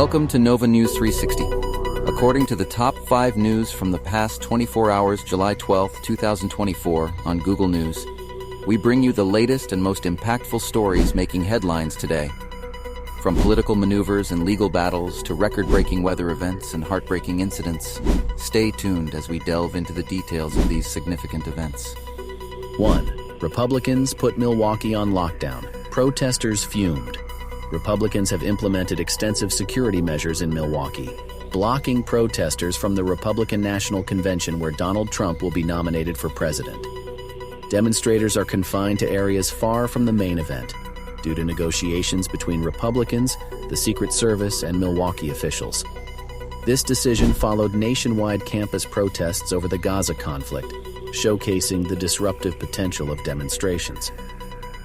Welcome to Nova News 360. According to the top 5 news from the past 24 hours, July 12, 2024, on Google News, we bring you the latest and most impactful stories making headlines today. From political maneuvers and legal battles to record-breaking weather events and heartbreaking incidents, stay tuned as we delve into the details of these significant events. 1. Republicans put Milwaukee on lockdown. Protesters fumed. Republicans have implemented extensive security measures in Milwaukee, blocking protesters from the Republican National Convention where Donald Trump will be nominated for president. Demonstrators are confined to areas far from the main event due to negotiations between Republicans, the Secret Service, and Milwaukee officials. This decision followed nationwide campus protests over the Gaza conflict, showcasing the disruptive potential of demonstrations.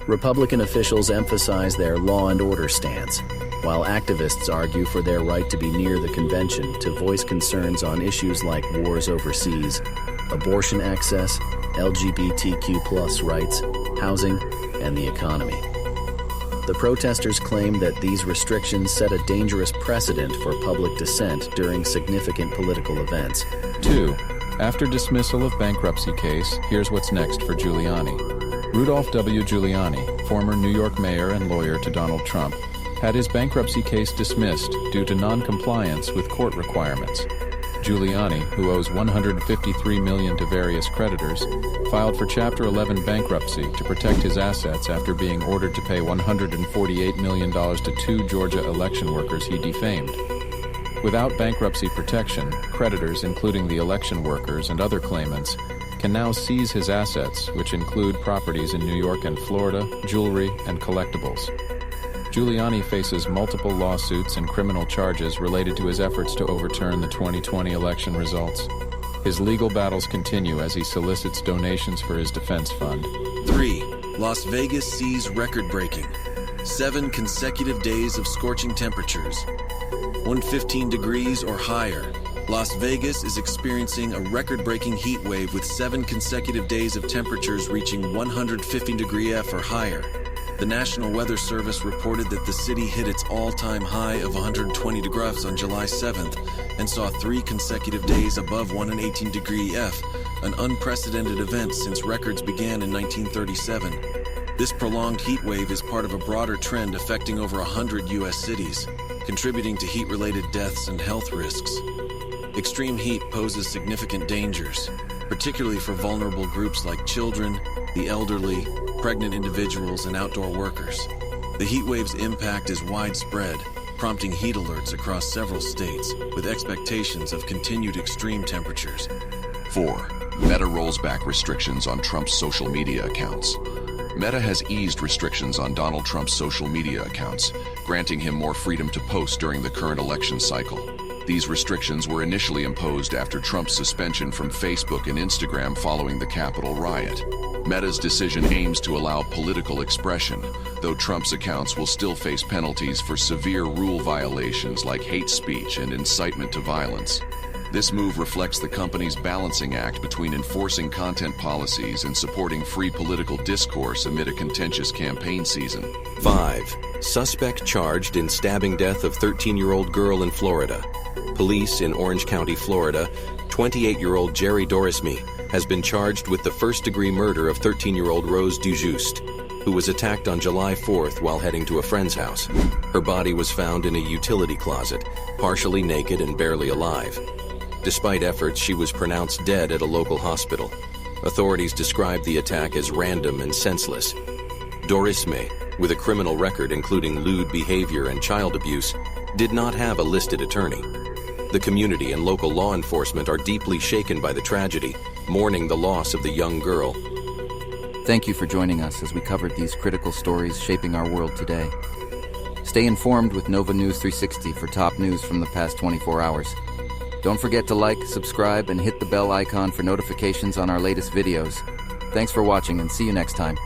Republican officials emphasize their law and order stance, while activists argue for their right to be near the convention to voice concerns on issues like wars overseas, abortion access, LGBTQ+ rights, housing, and the economy. The protesters claim that these restrictions set a dangerous precedent for public dissent during significant political events. 2. After dismissal of bankruptcy case, here's what's next for Giuliani. Rudolph W. Giuliani, former New York mayor and lawyer to Donald Trump, had his bankruptcy case dismissed due to non-compliance with court requirements. Giuliani, who owes $153 million to various creditors, filed for Chapter 11 bankruptcy to protect his assets after being ordered to pay $148 million to 2 Georgia election workers he defamed. Without bankruptcy protection, creditors, including the election workers and other claimants, can now seize his assets, which include properties in New York and Florida, jewelry, and collectibles. Giuliani faces multiple lawsuits and criminal charges related to his efforts to overturn the 2020 election results. His legal battles continue as he solicits donations for his defense fund. 3. Las Vegas sees record-breaking. 7 consecutive days of scorching temperatures. 115 degrees or higher. Las Vegas is experiencing a record-breaking heat wave with 7 consecutive days of temperatures reaching 150 degree F or higher. The National Weather Service reported that the city hit its all-time high of 120 degrees on July 7th and saw 3 consecutive days above 118 degree F, an unprecedented event since records began in 1937. This prolonged heat wave is part of a broader trend affecting over 100 U.S. cities, contributing to heat-related deaths and health risks. Extreme heat poses significant dangers, particularly for vulnerable groups like children, the elderly, pregnant individuals, and outdoor workers. The heat wave's impact is widespread, prompting heat alerts across several states, with expectations of continued extreme temperatures. 4. Meta rolls back restrictions on Trump's social media accounts. Meta has eased restrictions on Donald Trump's social media accounts, granting him more freedom to post during the current election cycle. These restrictions were initially imposed after Trump's suspension from Facebook and Instagram following the Capitol riot. Meta's decision aims to allow political expression, though Trump's accounts will still face penalties for severe rule violations like hate speech and incitement to violence. This move reflects the company's balancing act between enforcing content policies and supporting free political discourse amid a contentious campaign season. 5. Suspect charged in stabbing death of 13-year-old girl in Florida. Police in Orange County, Florida, 28-year-old Jerry Dorisme has been charged with the first-degree murder of 13-year-old Rose Dujuste, who was attacked on July 4th while heading to a friend's house. Her body was found in a utility closet, partially naked and barely alive. Despite efforts, she was pronounced dead at a local hospital. Authorities described the attack as random and senseless. Dorisme, with a criminal record including lewd behavior and child abuse, did not have a listed attorney. The community and local law enforcement are deeply shaken by the tragedy, mourning the loss of the young girl. Thank you for joining us as we covered these critical stories shaping our world today. Stay informed with Nova News 360 for top news from the past 24 hours. Don't forget to like, subscribe, and hit the bell icon for notifications on our latest videos. Thanks for watching and see you next time.